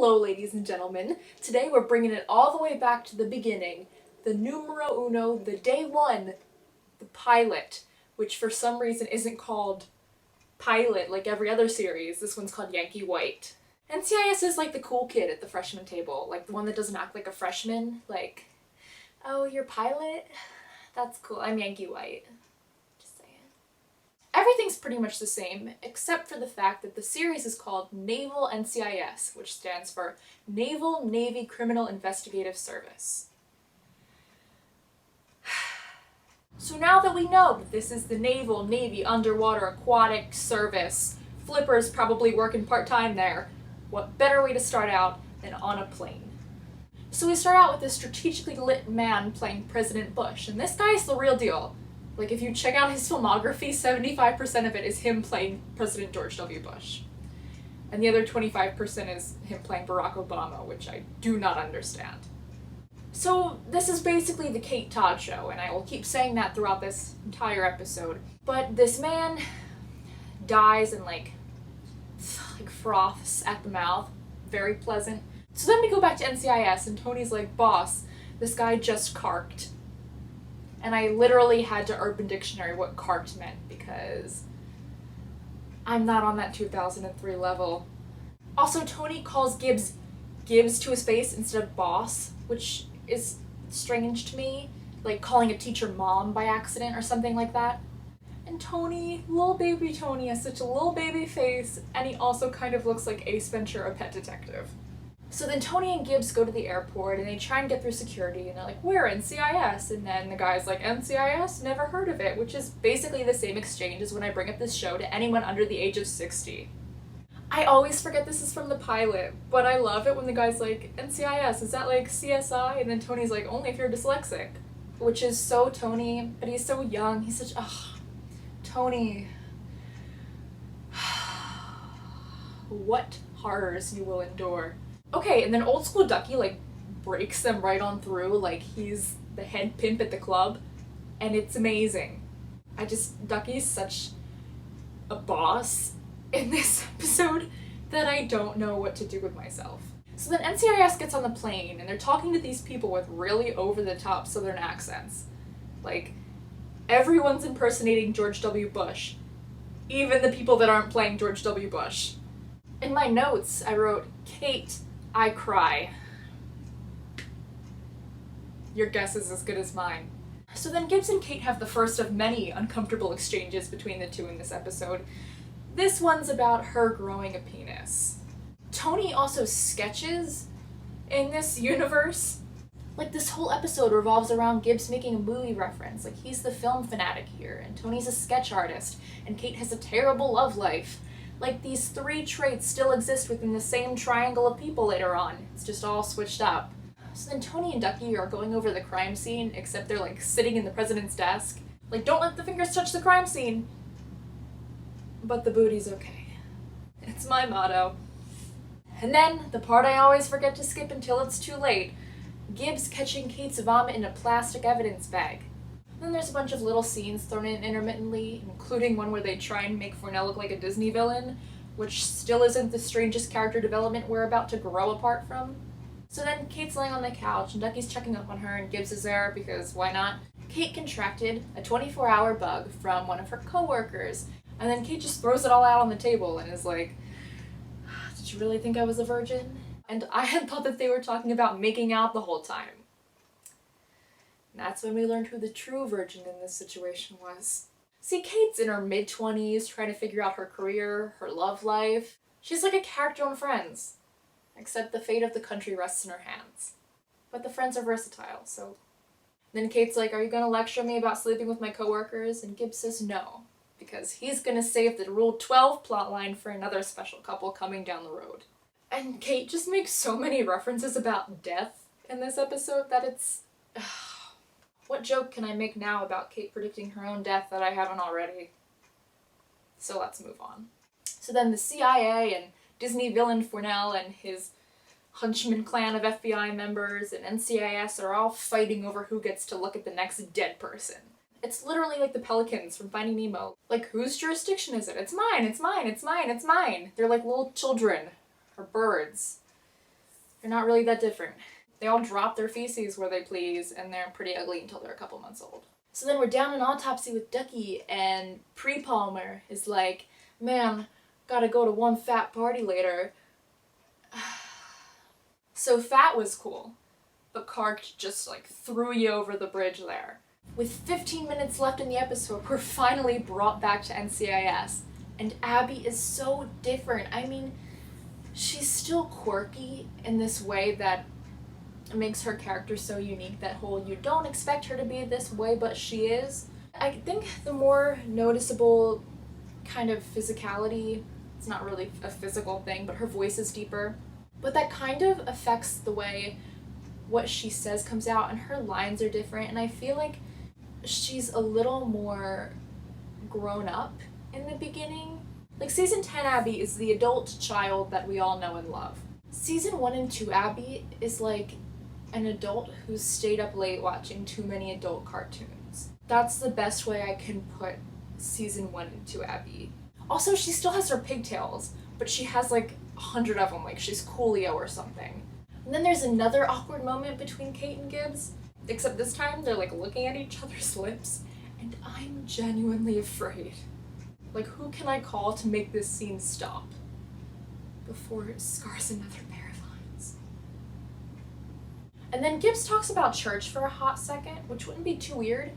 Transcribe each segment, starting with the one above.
Hello, ladies and gentlemen. Today we're bringing it all the way back to the beginning. The numero uno, the day one, the pilot, which for some reason isn't called Pilot like every other series. This one's called Yankee White. NCIS is like the cool kid at the freshman table, like the one that doesn't act like a freshman, like, oh, you're Pilot? That's cool, I'm Yankee White. Just saying. Everything's pretty much the same, except for the fact that the series is called Naval NCIS, which stands for Naval Navy Criminal Investigative Service. So now that we know that this is the Naval Navy Underwater Aquatic Service, Flipper's probably working part-time there, what better way to start out than on a plane? So we start out with this strategically lit man playing President Bush, and this guy's the real deal. Like, if you check out his filmography, 75% of it is him playing President George W. Bush. And the other 25% is him playing Barack Obama, which I do not understand. So this is basically the Kate Todd show, and I will keep saying that throughout this entire episode. But this man dies and like froths at the mouth. Very pleasant. So then we go back to NCIS, and Tony's like, boss, this guy just carked. And I literally had to Urban Dictionary what carked meant, because I'm not on that 2003 level. Also, Tony calls Gibbs to his face instead of boss, which is strange to me. Like calling a teacher mom by accident or something like that. And Tony, little baby Tony, has such a little baby face, and he also kind of looks like Ace Ventura, a pet detective. So then Tony and Gibbs go to the airport, and they try and get through security, and they're like, we're NCIS, and then the guy's like, NCIS? Never heard of it, which is basically the same exchange as when I bring up this show to anyone under the age of 60. I always forget this is from the pilot, but I love it when the guy's like, NCIS, is that like CSI? And then Tony's like, only if you're dyslexic. Which is so Tony, but he's so young, he's such, Tony. What horrors you will endure. Okay, and then old school Ducky, like, breaks them right on through, like he's the head pimp at the club, and it's amazing. Ducky's such a boss in this episode that I don't know what to do with myself. So then NCIS gets on the plane, and they're talking to these people with really over-the-top southern accents. Like, everyone's impersonating George W. Bush, even the people that aren't playing George W. Bush. In my notes, I wrote, Kate, I cry. Your guess is as good as mine. So then Gibbs and Kate have the first of many uncomfortable exchanges between the two in this episode. This one's about her growing a penis. Tony also sketches in this universe. Like, this whole episode revolves around Gibbs making a movie reference. Like, he's the film fanatic here, and Tony's a sketch artist, and Kate has a terrible love life. Like, these three traits still exist within the same triangle of people later on. It's just all switched up. So then Tony and Ducky are going over the crime scene, except they're, like, sitting in the president's desk. Like, don't let the fingers touch the crime scene. But the booty's okay. It's my motto. And then, the part I always forget to skip until it's too late, Gibbs catching Kate's vomit in a plastic evidence bag. Then there's a bunch of little scenes thrown in intermittently, including one where they try and make Fornell look like a Disney villain, which still isn't the strangest character development we're about to grow apart from. So then Kate's laying on the couch, and Ducky's checking up on her, and Gibbs is there, because why not? Kate contracted a 24-hour bug from one of her coworkers, and then Kate just throws it all out on the table and is like, did you really think I was a virgin? And I had thought that they were talking about making out the whole time. And that's when we learned who the true virgin in this situation was. See, Kate's in her mid-20s, trying to figure out her career, her love life. She's like a character on Friends, except the fate of the country rests in her hands. But the friends are versatile, so... Then Kate's like, are you gonna lecture me about sleeping with my coworkers? And Gibbs says no, because he's gonna save the Rule 12 plotline for another special couple coming down the road. And Kate just makes so many references about death in this episode that it's... What joke can I make now about Kate predicting her own death that I haven't already? So let's move on. So then the CIA and Disney villain Fornell and his Hunchman clan of FBI members and NCIS are all fighting over who gets to look at the next dead person. It's literally like the pelicans from Finding Nemo. Like, whose jurisdiction is it? It's mine, it's mine, it's mine, it's mine. They're like little children, or birds. They're not really that different. They all drop their feces where they please, and they're pretty ugly until they're a couple months old. So then we're down in Autopsy with Ducky, and Pre-Palmer is like, man, gotta go to one fat party later. So fat was cool, but Kark just like threw you over the bridge there. With 15 minutes left in the episode, we're finally brought back to NCIS, and Abby is so different. I mean, she's still quirky in this way that makes her character so unique, that whole you don't expect her to be this way, but she is. I think the more noticeable kind of physicality, it's not really a physical thing, but her voice is deeper. But that kind of affects the way what she says comes out, and her lines are different, and I feel like she's a little more grown up in the beginning. Like, season 10 Abby is the adult child that we all know and love. Season 1 and 2 Abby is like an adult who's stayed up late watching too many adult cartoons. That's the best way I can put season 1 and 2 Abby. Also, she still has her pigtails, but she has like 100 of them, like she's Coolio or something. And then there's another awkward moment between Kate and Gibbs, except this time they're like looking at each other's lips, and I'm genuinely afraid. Like, who can I call to make this scene stop before it scars another pair of lines? And then Gibbs talks about church for a hot second, which wouldn't be too weird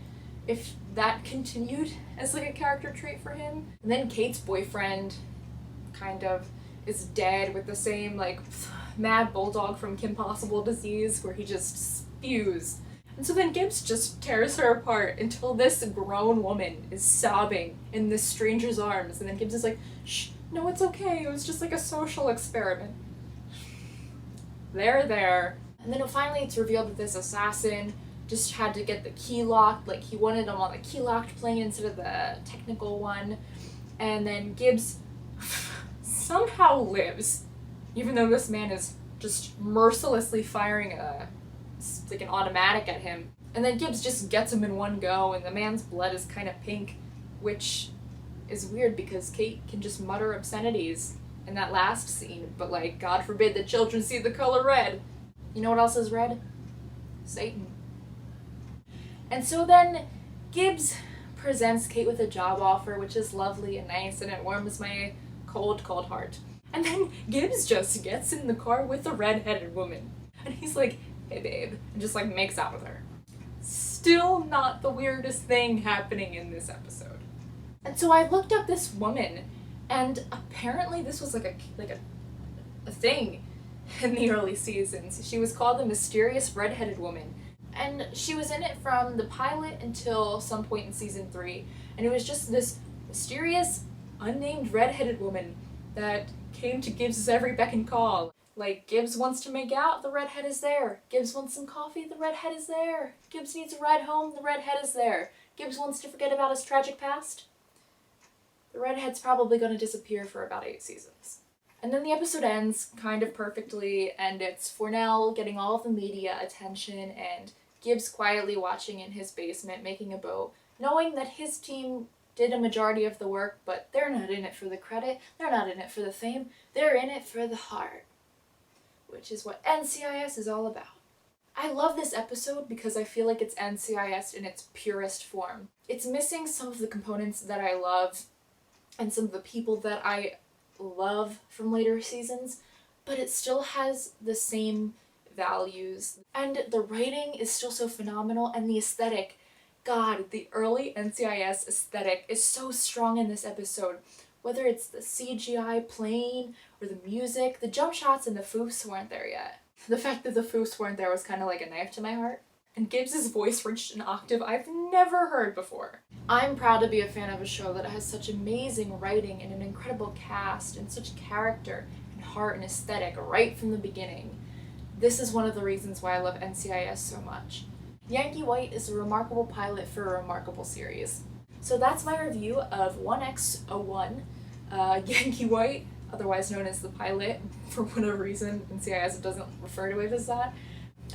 if that continued as like a character trait for him. And then Kate's boyfriend kind of is dead with the same like mad bulldog from Kim Possible disease where he just spews. And so then Gibbs just tears her apart until this grown woman is sobbing in this stranger's arms, and then Gibbs is like, shh, no, it's okay, it was just like a social experiment. There. And then finally it's revealed that this assassin just had to get the key locked, like he wanted him on the key locked plane instead of the technical one. And then Gibbs somehow lives, even though this man is just mercilessly firing like an automatic at him. And then Gibbs just gets him in one go, and the man's blood is kind of pink, which is weird because Kate can just mutter obscenities in that last scene, but like, God forbid the children see the color red. You know what else is red? Satan. And so then Gibbs presents Kate with a job offer, which is lovely and nice, and it warms my cold heart. And then Gibbs just gets in the car with the red-headed woman, and he's like, hey babe, and just like makes out with her. Still not the weirdest thing happening in this episode. And so I looked up this woman, and apparently this was like a thing in the early seasons. She was called the Mysterious Red-Headed Woman, and she was in it from the pilot until some point in season 3, and it was just this mysterious, unnamed red-headed woman that came to Gibbs' every beck and call. Like, Gibbs wants to make out, the redhead is there. Gibbs wants some coffee, the redhead is there. Gibbs needs a ride home, the redhead is there. Gibbs wants to forget about his tragic past. The redhead's probably going to disappear for about 8 seasons. And then the episode ends kind of perfectly, and it's Fornell getting all of the media attention, and Gibbs quietly watching in his basement making a boat, knowing that his team did a majority of the work, but they're not in it for the credit, they're not in it for the fame, they're in it for the heart. Which is what NCIS is all about. I love this episode because I feel like it's NCIS in its purest form. It's missing some of the components that I love and some of the people that I love from later seasons, but it still has the same values. And the writing is still so phenomenal, and the aesthetic, God, the early NCIS aesthetic is so strong in this episode. Whether it's the CGI plane or the music, the jump shots and the foofs weren't there yet. The fact that the foofs weren't there was kind of like a knife to my heart. And Gibbs' voice reached an octave I've never heard before. I'm proud to be a fan of a show that has such amazing writing and an incredible cast and such character and heart and aesthetic right from the beginning. This is one of the reasons why I love NCIS so much. Yankee White is a remarkable pilot for a remarkable series. So that's my review of 1X01, Yankee White, otherwise known as the pilot. For whatever reason, NCIS doesn't refer to it as that.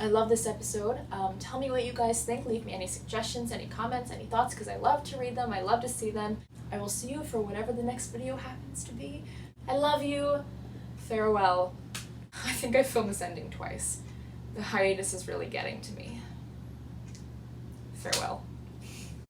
I love this episode. Tell me what you guys think. Leave me any suggestions, any comments, any thoughts, because I love to read them. I love to see them. I will see you for whatever the next video happens to be. I love you. Farewell. I think I've filmed this ending twice. The hiatus is really getting to me. Farewell.